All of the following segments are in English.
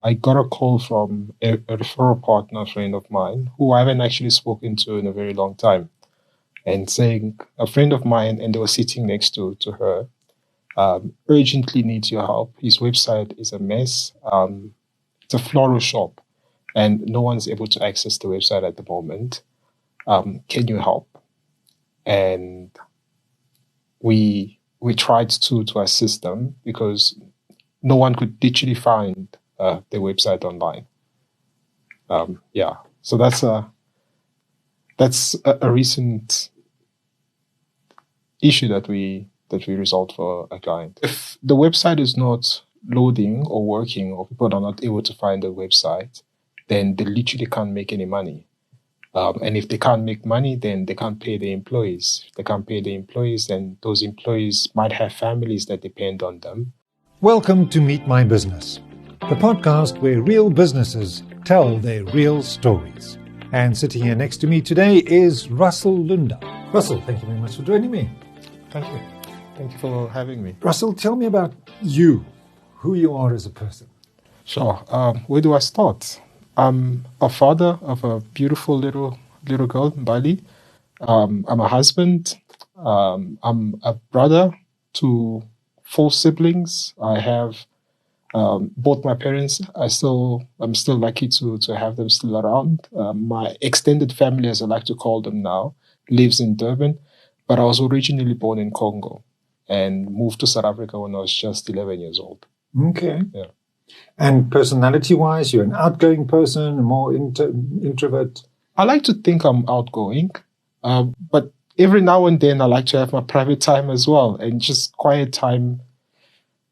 I got a call from a referral partner friend of mine who I haven't actually spoken to in a very long time, and saying a friend of mine, and they were sitting next to her, urgently needs your help. His website is a mess. It's a floral shop, and no one's able to access the website at the moment. Can you help? And we tried to assist them because no one could literally find their website online. Yeah, so that's a recent issue that we resolved for a client. If the website is not loading or working, or people are not able to find the website, then they literally can't make any money. And if they can't make money, then they can't pay the employees. If they can't pay the employees, then those employees might have families that depend on them. Welcome to Meet My Business, the podcast where real businesses tell their real stories. And sitting here next to me today is Russell Lunda. Russell, thank you very much for joining me. Thank you. Thank you for having me. Russell, tell me about you, who you are as a person. Sure. Where do I start? I'm a father of a beautiful little girl in Bali. I'm a husband. I'm a brother to 4 siblings. I have both my parents. I'm still lucky to have them still around. My extended family, as I like to call them now, lives in Durban, but I was originally born in Congo and moved to South Africa when I was just 11 years old. Okay. Yeah. And personality-wise, you're an outgoing person, a more introvert? I like to think I'm outgoing, but every now and then I like to have my private time as well, and just quiet time,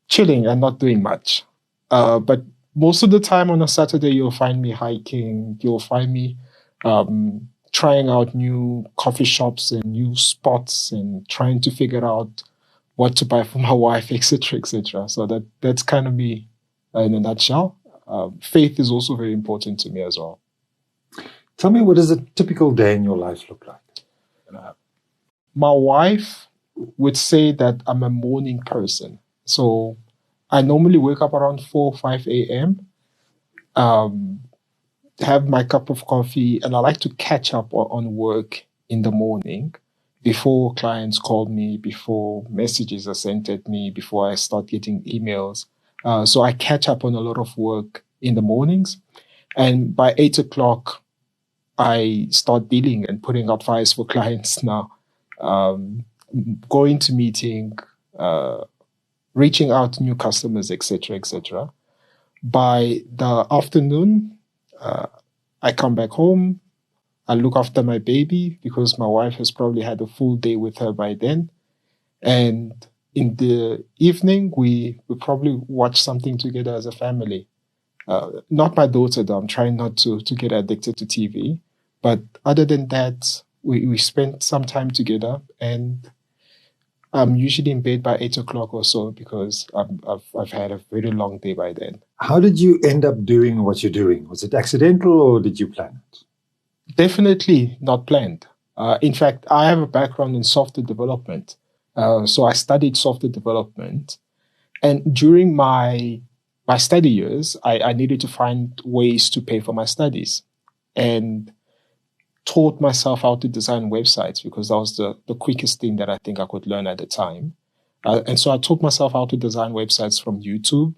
chilling and not doing much. But most of the time on a Saturday, you'll find me hiking. You'll find me trying out new coffee shops and new spots and trying to figure out what to buy for my wife, etc., etc. So that's kind of me in a nutshell. Faith is also very important to me as well. Tell me, what does a typical day in your life look like? My wife would say that I'm a morning person. So I normally wake up around 4 or 5 a.m., have my cup of coffee, and I like to catch up on work in the morning before clients call me, before messages are sent at me, before I start getting emails. So I catch up on a lot of work in the mornings. And by 8 o'clock, I start dealing and putting out fires for clients now. Going to meeting, reaching out to new customers, etc., etc. By the afternoon, I come back home. I look after my baby because my wife has probably had a full day with her by then. And in the evening, we probably watch something together as a family. Not my daughter, though. I'm trying not to get addicted to TV. But other than that, we spend some time together, and I'm usually in bed by 8 o'clock or so because I've had a very long day by then. How did you end up doing what you're doing? Was it accidental or did you plan it? Definitely not planned. In fact, I have a background in software development. So I studied software development. And during my study years, I needed to find ways to pay for my studies. And taught myself how to design websites because that was the quickest thing that I think I could learn at the time. And so I taught myself how to design websites from YouTube.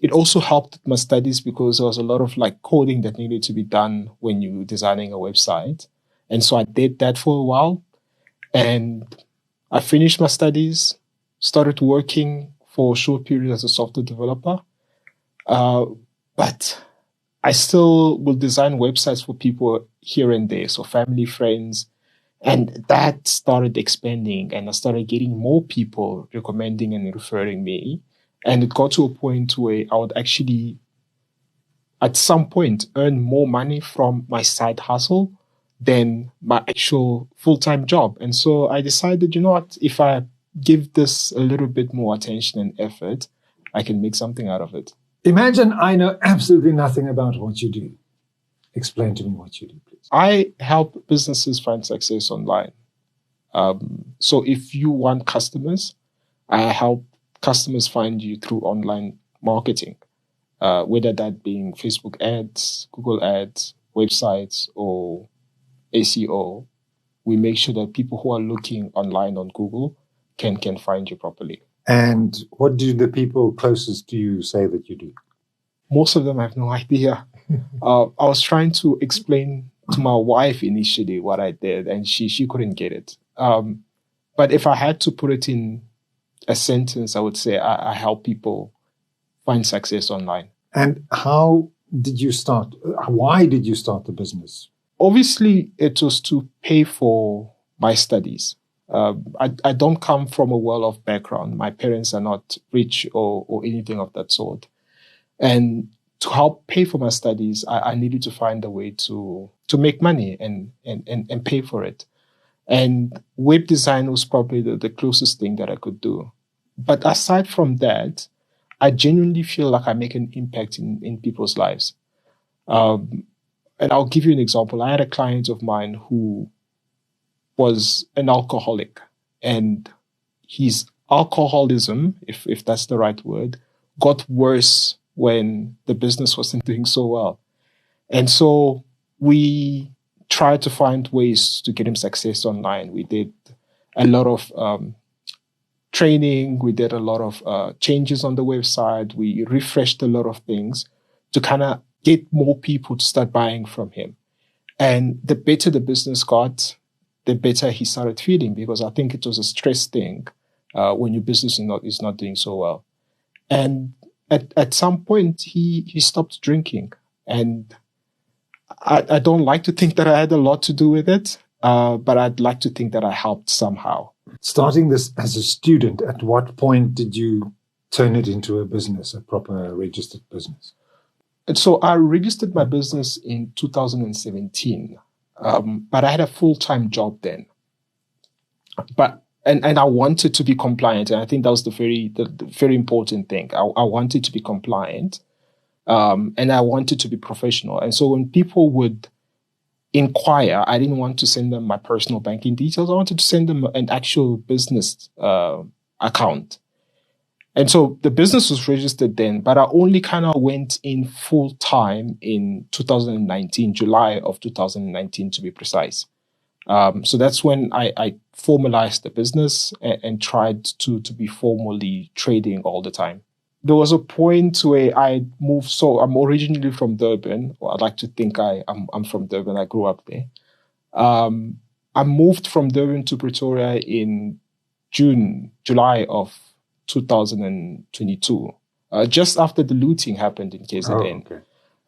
It also helped my studies because there was a lot of coding that needed to be done when you're designing a website. And so I did that for a while. And I finished my studies, started working for a short period as a software developer. But I still will design websites for people here and there, so family, friends. And that started expanding, and I started getting more people recommending and referring me. And it got to a point where I would actually, at some point, earn more money from my side hustle than my actual full-time job. And so I decided, you know what, if I give this a little bit more attention and effort, I can make something out of it. Imagine I know absolutely nothing about what you do. Explain to me what you do, please. I help businesses find success online. So if you want customers, I help customers find you through online marketing. whether that being Facebook ads, Google ads, websites, or SEO. We make sure that people who are looking online on Google can find you properly. And what do the people closest to you say that you do? Most of them have no idea. I was trying to explain to my wife initially what I did, and she couldn't get it. But if I had to put it in a sentence, I would say I help people find success online. And how did you start? Why did you start the business? Obviously, it was to pay for my studies. I don't come from a well-off background. My parents are not rich or anything of that sort. And to help pay for my studies, I needed to find a way to make money and pay for it. And web design was probably the closest thing that I could do. But aside from that, I genuinely feel like I make an impact in people's lives. And I'll give you an example. I had a client of mine who was an alcoholic, and his alcoholism, if that's the right word, got worse when the business wasn't doing so well. And so we tried to find ways to get him success online. We did a lot of training. We did a lot of changes on the website. We refreshed a lot of things to kind of get more people to start buying from him. And the better the business got, the better he started feeling, because I think it was a stress thing when your business is not doing so well. And at some point, he stopped drinking. And I don't like to think that I had a lot to do with it, but I'd like to think that I helped somehow. Starting this as a student, at what point did you turn it into a business, a proper registered business? And so I registered my business in 2017, but I had a full-time job then. And I wanted to be compliant, and I think that was the very important thing. I wanted to be compliant, and I wanted to be professional. And so when people would inquire, I didn't want to send them my personal banking details. I wanted to send them an actual business account. And so the business was registered then, but I only kind of went in full time in 2019, July of 2019 to be precise. So that's when I formalized the business and tried to be formally trading all the time. There was a point where I moved. So I'm originally from Durban, or I'd like to think I'm from Durban. I grew up there. I moved from Durban to Pretoria in July of 2022, just after the looting happened in KZN.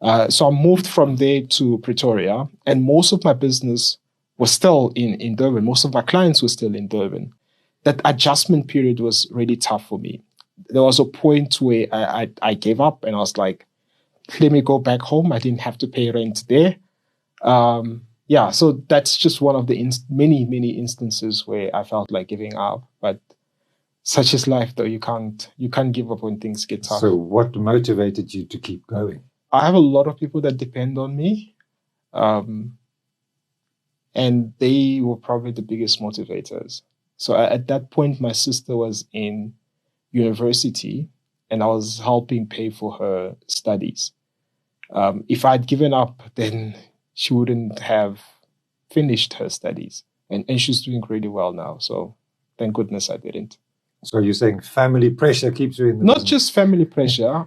Oh, okay. So I moved from there to Pretoria, and most of my business was still in Durban. Most of my clients were still in Durban. That adjustment period was really tough for me. There was a point where I gave up, and I was like, let me go back home. I didn't have to pay rent there. So that's just one of the many instances where I felt like giving up. But such is life, though. You can't give up when things get tough. So what motivated you to keep going? I have a lot of people that depend on me. And they were probably the biggest motivators. So at that point, my sister was in university, and I was helping pay for her studies. If I'd given up, then she wouldn't have finished her studies. And she's doing really well now. So thank goodness I didn't. So you're saying family pressure keeps you in the Not business? just family pressure,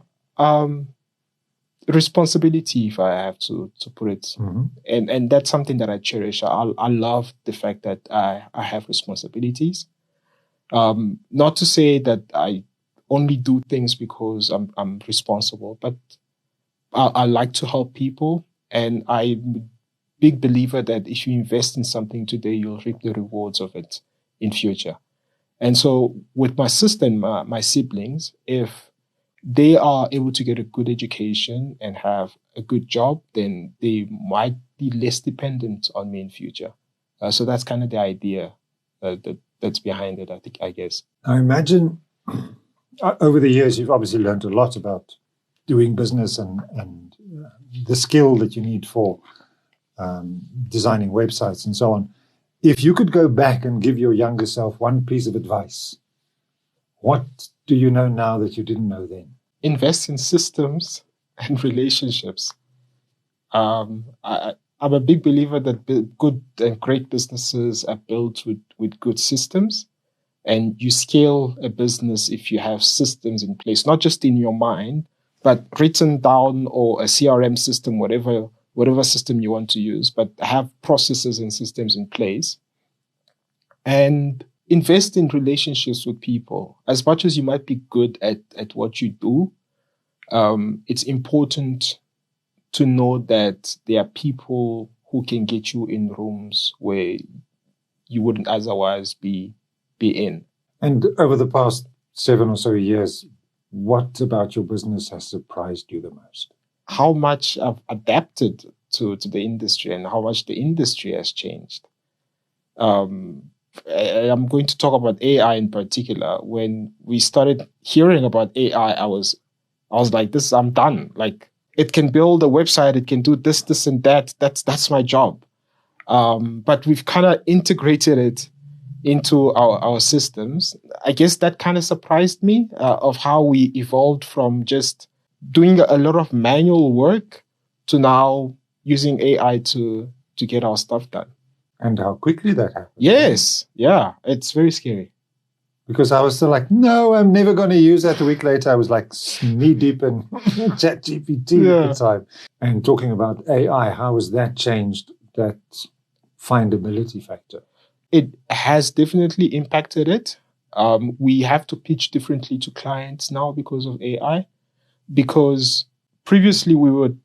responsibility, if I have to put it. Mm-hmm. And that's something that I cherish. I love the fact that I have responsibilities. Not to say that I only do things because I'm responsible, but I like to help people. And I'm a big believer that if you invest in something today, you'll reap the rewards of it in future. And so with my sister and my siblings, if they are able to get a good education and have a good job, then they might be less dependent on me in future. So that's kind of the idea that's behind it, I guess. I imagine over the years, you've obviously learned a lot about doing business and the skill that you need for designing websites and so on. If you could go back and give your younger self one piece of advice, what do you know now that you didn't know then? Invest in systems and relationships. I'm a big believer that good and great businesses are built with good systems. And you scale a business if you have systems in place, not just in your mind, but written down, or a CRM system, whatever system you want to use, but have processes and systems in place. And invest in relationships with people. As much as you might be good at what you do, it's important to know that there are people who can get you in rooms where you wouldn't otherwise be in. And over the past 7 or so years, what about your business has surprised you the most? How much I've adapted to the industry and how much the industry has changed. I'm going to talk about AI in particular. When we started hearing about AI, I was like, I'm done. Like, it can build a website, it can do this and that. That's my job. But we've kind of integrated it into our systems. I guess that kind of surprised me, of how we evolved from just doing a lot of manual work to now using AI to get our stuff done. And how quickly that happened. Yes. Yeah. It's very scary. Because I was still like, no, I'm never going to use that. A week later, I was like knee deep in ChatGPT at the time. And talking about AI, how has that changed that findability factor? It has definitely impacted it. We have to pitch differently to clients now because of AI. Because previously we would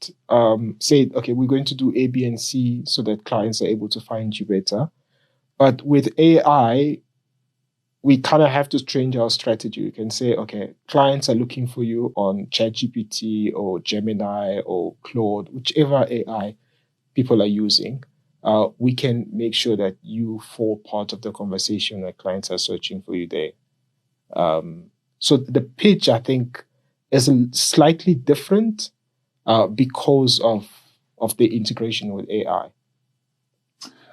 say, okay, we're going to do A, B, and C so that clients are able to find you better. But with AI, we kind of have to change our strategy. We can say, okay, clients are looking for you on ChatGPT or Gemini or Claude, whichever AI people are using. We can make sure that you fall part of the conversation that clients are searching for you there. So the pitch, I think, is slightly different because of the integration with AI.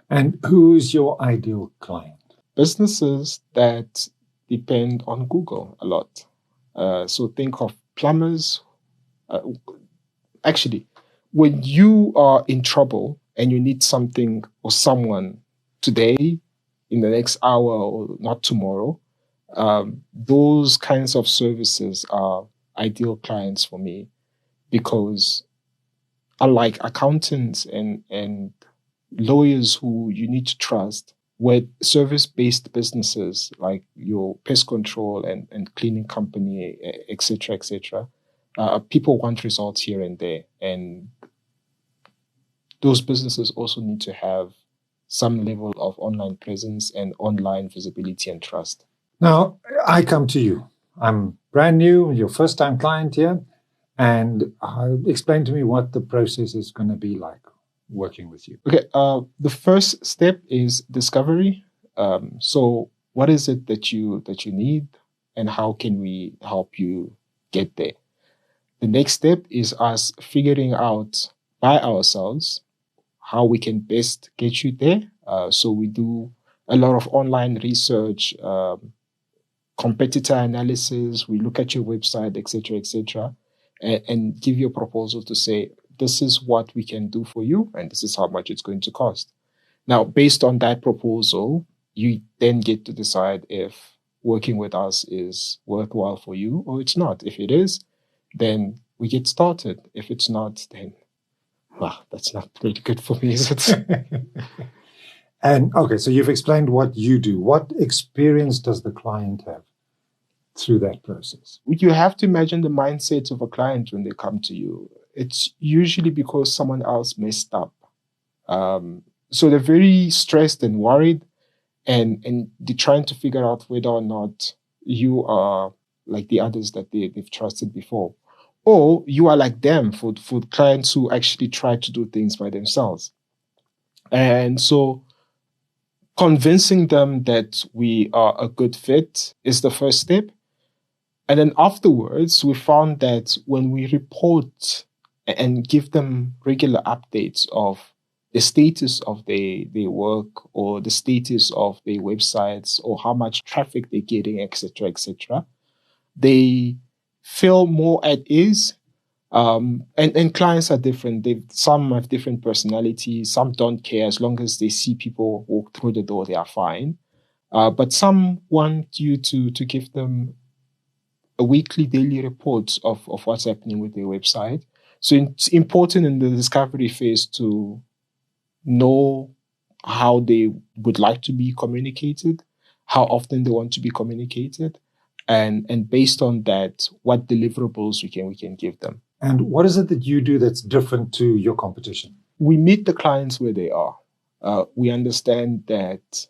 And who's your ideal client? Businesses that depend on Google a lot. So think of plumbers. Actually, when you are in trouble and you need something or someone today, in the next hour, or not tomorrow, those kinds of services are ideal clients for me, because unlike accountants and lawyers who you need to trust, with service-based businesses like your pest control and cleaning company, et cetera, people want results here and there. And those businesses also need to have some level of online presence and online visibility and trust. Now, I come to you. I'm brand new, your first-time client here, and explain to me what the process is going to be like working with you. Okay, the first step is discovery. So what is it that you need, and how can we help you get there? The next step is us figuring out by ourselves how we can best get you there. So we do a lot of online research, competitor analysis. We look at your website, et cetera, and give you a proposal to say, this is what we can do for you, and this is how much it's going to cost. Now, based on that proposal, you then get to decide if working with us is worthwhile for you or it's not. If it is, then we get started. If it's not, then, well, that's not really good for me, is it? And okay, so you've explained what you do. What experience does the client have through that process? You have to imagine the mindset of a client when they come to you. It's usually because someone else messed up. So they're very stressed and worried, and they're trying to figure out whether or not you are like the others that they've trusted before. Or you are like them for clients who actually try to do things by themselves. And so convincing them that we are a good fit is the first step. And then afterwards, we found that when we report and give them regular updates of the status of their work, or the status of their websites, or how much traffic they're getting, et cetera, they feel more at ease. And clients are different. Some have different personalities. Some don't care. As long as they see people walk through the door, they are fine. But some want you to give them a weekly, daily report of what's happening with their website. So it's important in the discovery phase to know how they would like to be communicated, how often they want to be communicated, and based on that, what deliverables we can give them. And what is it that you do that's different to your competition? We meet the clients where they are. We understand that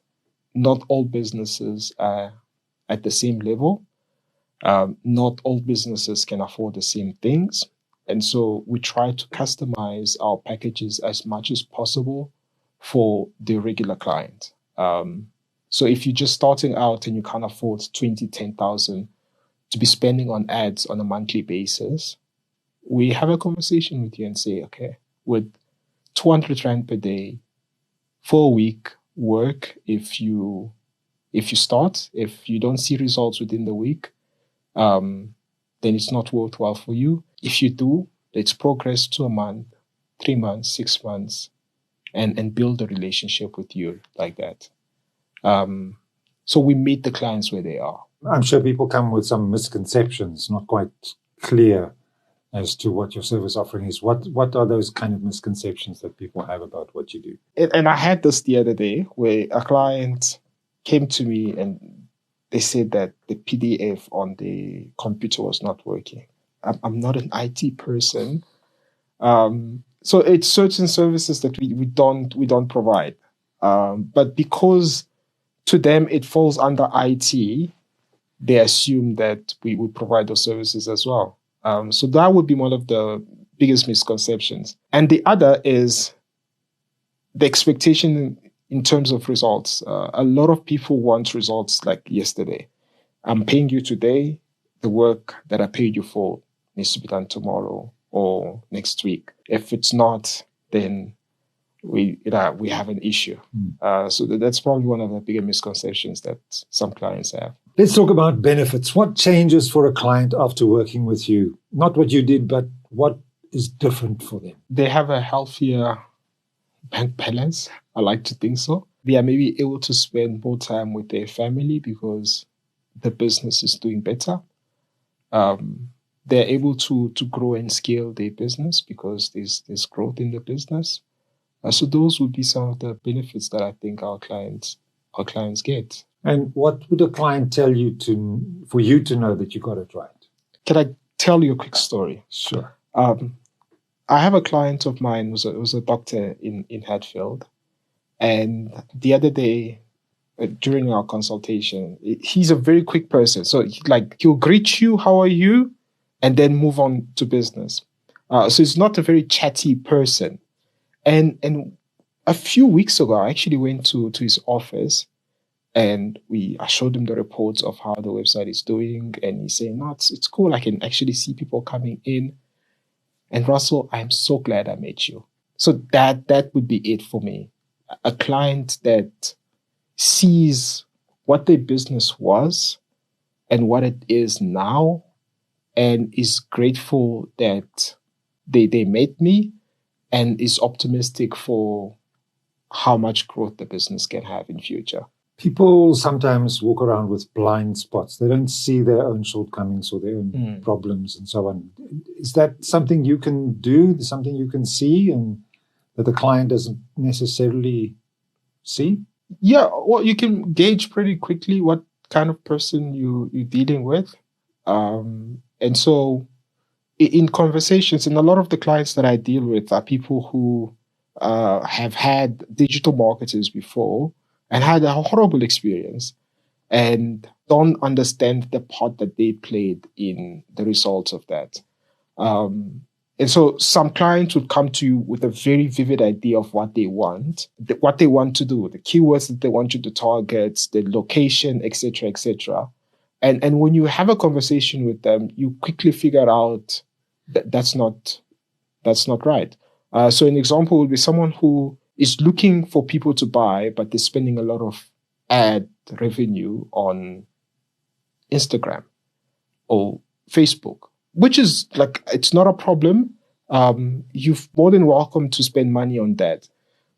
not all businesses are at the same level. Not all businesses can afford the same things. And so we try to customize our packages as much as possible for the regular client. So if you're just starting out and you can't afford 10,000 to be spending on ads on a monthly basis, we have a conversation with you and say, okay, with 200 Rand per day for a week work, if you start, if you don't see results within the week, then it's not worthwhile for you. If you do, let's progress to a month, 3 months, 6 months, and build a relationship with you like that. So we meet the clients where they are. I'm sure people come with some misconceptions, not quite clear as to what your service offering is. What are those kind of misconceptions that people have about what you do? And I had this the other day where a client came to me and they said that the PDF on the computer was not working. I'm not an IT person. So it's certain services that we don't provide. But because to them it falls under IT, they assume that we would provide those services as well. So that would be one of the biggest misconceptions. And the other is the expectation in terms of results. A lot of people want results like yesterday. I'm paying you today. The work that I paid you for needs to be done tomorrow or next week. If it's not, then we have an issue. So that's probably one of the bigger misconceptions that some clients have. Let's talk about benefits. What changes for a client after working with you? Not what you did, but what is different for them? They have a healthier bank balance. I like to think so. They are maybe able to spend more time with their family because the business is doing better. They're able to grow and scale their business because there's growth in the business. So those would be some of the benefits that I think our clients get. And what would a client tell you for you to know that you got it right? Can I tell you a quick story? Sure. I have a client of mine who was a doctor in Hatfield. And the other day, during our consultation, he's a very quick person. So he'll greet you, how are you? And then move on to business. So he's not a very chatty person. And a few weeks ago, I actually went to his office and I showed him the reports of how the website is doing. And he's saying, no, it's cool. I can actually see people coming in. And Russell, I'm so glad I met you. So that would be it for me. A client that sees what their business was and what it is now and is grateful that they met me and is optimistic for how much growth the business can have in future. People sometimes walk around with blind spots. They don't see their own shortcomings or their own problems and so on. Is that something you can do, something you can see and that the client doesn't necessarily see? Yeah, well, you can gauge pretty quickly what kind of person you're dealing with. And so in conversations, and a lot of the clients that I deal with are people who have had digital marketers before and had a horrible experience and don't understand the part that they played in the results of that. And so some clients would come to you with a very vivid idea of what they want to do, the keywords that they want you to target, the location, etc., etc. And when you have a conversation with them, you quickly figure out that that's not right. So an example would be someone who is looking for people to buy, but they're spending a lot of ad revenue on Instagram or Facebook. which is like, it's not a problem. You're more than welcome to spend money on that,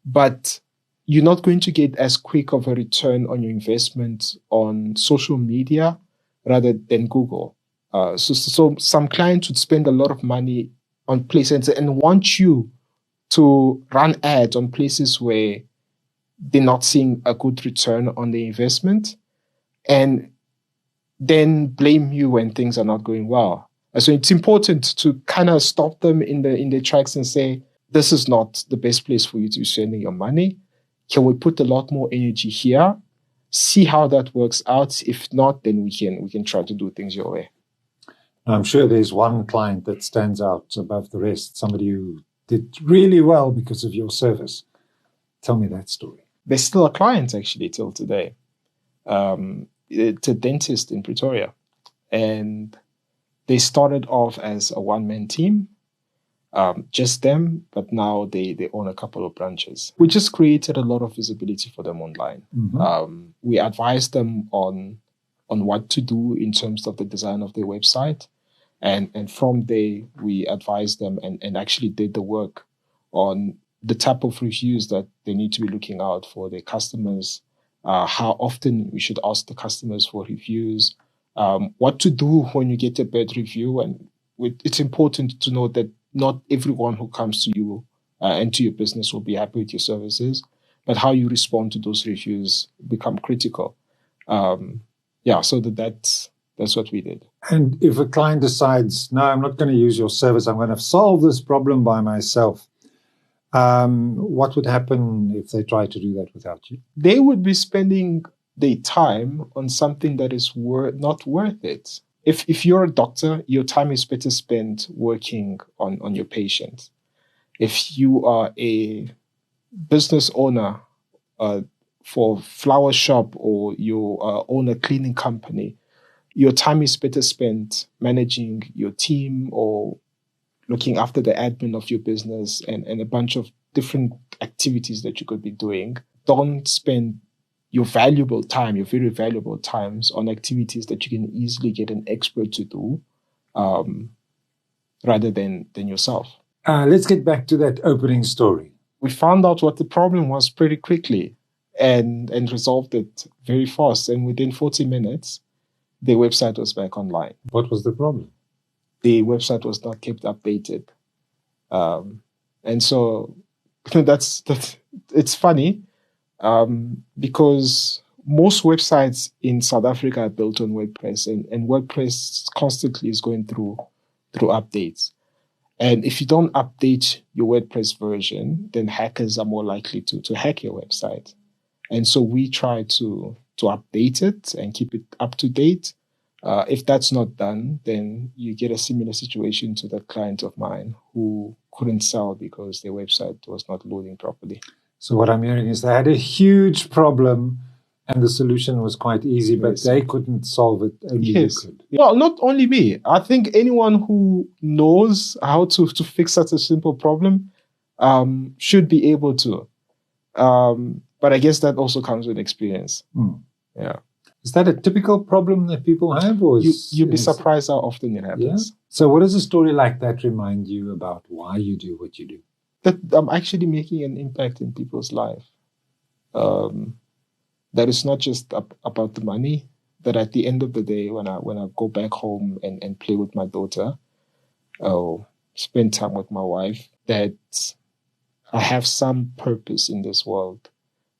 but you're not going to get as quick of a return on your investment on social media rather than Google. So some clients would spend a lot of money on places and want you to run ads on places where they're not seeing a good return on the investment, and then blame you when things are not going well. So it's important to kind of stop them in their tracks and say, this is not the best place for you to be spending your money. Can we put a lot more energy here? See how that works out. If not, then we can try to do things your way. I'm sure there's one client that stands out above the rest, somebody who did really well because of your service. Tell me that story. They're still a client, actually, till today. It's a dentist in Pretoria. And they started off as a one-man team, just them, but now they own a couple of branches. We just created a lot of visibility for them online. Mm-hmm. We advised them on what to do in terms of the design of their website. And from there, we advised them and actually did the work on the type of reviews that they need to be looking out for their customers, how often we should ask the customers for reviews, what to do when you get a bad review. And it's important to know that not everyone who comes to you and to your business will be happy with your services, but how you respond to those reviews become critical. So that's what we did. And if a client decides, no, I'm not going to use your service, I'm going to solve this problem by myself, what would happen if they try to do that without you? They would be spending their time on something that is not worth it. If you're a doctor, your time is better spent working on your patient. If you are a business owner for a flower shop, or you own a cleaning company, your time is better spent managing your team or looking after the admin of your business and a bunch of different activities that you could be doing. Don't spend your very valuable times on activities that you can easily get an expert to do rather than yourself. Let's get back to that opening story. We found out what the problem was pretty quickly and resolved it very fast. And within 40 minutes, the website was back online. What was the problem? The website was not kept updated. And so it's funny because most websites in South Africa are built on WordPress, and WordPress constantly is going through updates. And if you don't update your WordPress version, then hackers are more likely to hack your website. And so we try to update it and keep it up to date. If that's not done, then you get a similar situation to that client of mine who couldn't sell because their website was not loading properly. So what I'm hearing is they had a huge problem and the solution was quite easy, but they couldn't solve it. Only you could. Well, not only me. I think anyone who knows how to fix such a simple problem should be able to. But I guess that also comes with experience. Yeah. Is that a typical problem that people have? Or you'd be surprised how often it happens. Yeah? So what does a story like that remind you about why you do what you do? That I'm actually making an impact in people's life. That is not just about the money, that at the end of the day, when I go back home and play with my daughter, or spend time with my wife, that I have some purpose in this world.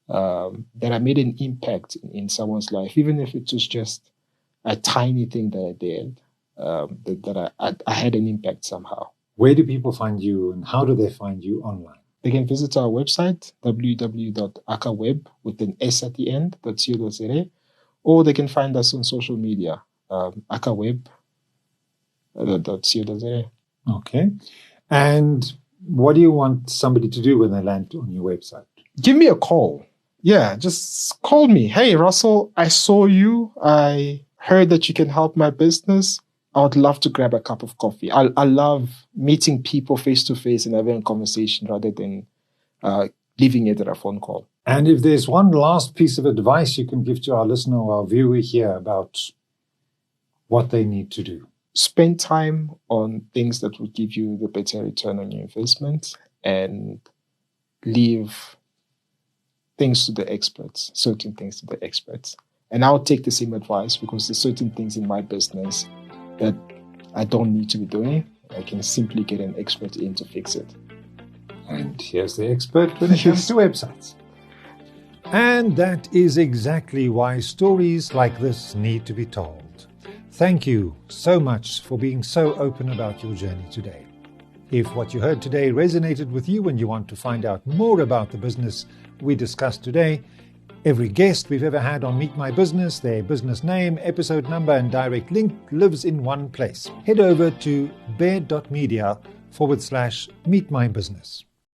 That I made an impact in someone's life, even if it was just a tiny thing that I did, that I had an impact somehow. Where do people find you and how do they find you online? They can visit our website, www.akaweb, with an S at the end, .co.za, or they can find us on social media, akaweb.co.za. Okay. And what do you want somebody to do when they land on your website? Give me a call. Yeah, just call me. Hey, Russell, I saw you. I heard that you can help my business. I would love to grab a cup of coffee. I love meeting people face to face and having a conversation rather than leaving it at a phone call. And if there's one last piece of advice you can give to our listener or our viewer here about what they need to do. spend time on things that will give you the better return on your investment, and leave things to the experts, certain things to the experts. And I'll take the same advice, because there's certain things in my business that I don't need to be doing. I can simply get an expert in to fix it. And here's the expert when it comes to websites. And that is exactly why stories like this need to be told. Thank you so much for being so open about your journey today. If what you heard today resonated with you and you want to find out more about the business we discussed today, every guest we've ever had on Meet My Business, their business name, episode number, and direct link lives in one place. Head over to bear.media/Meet My Business.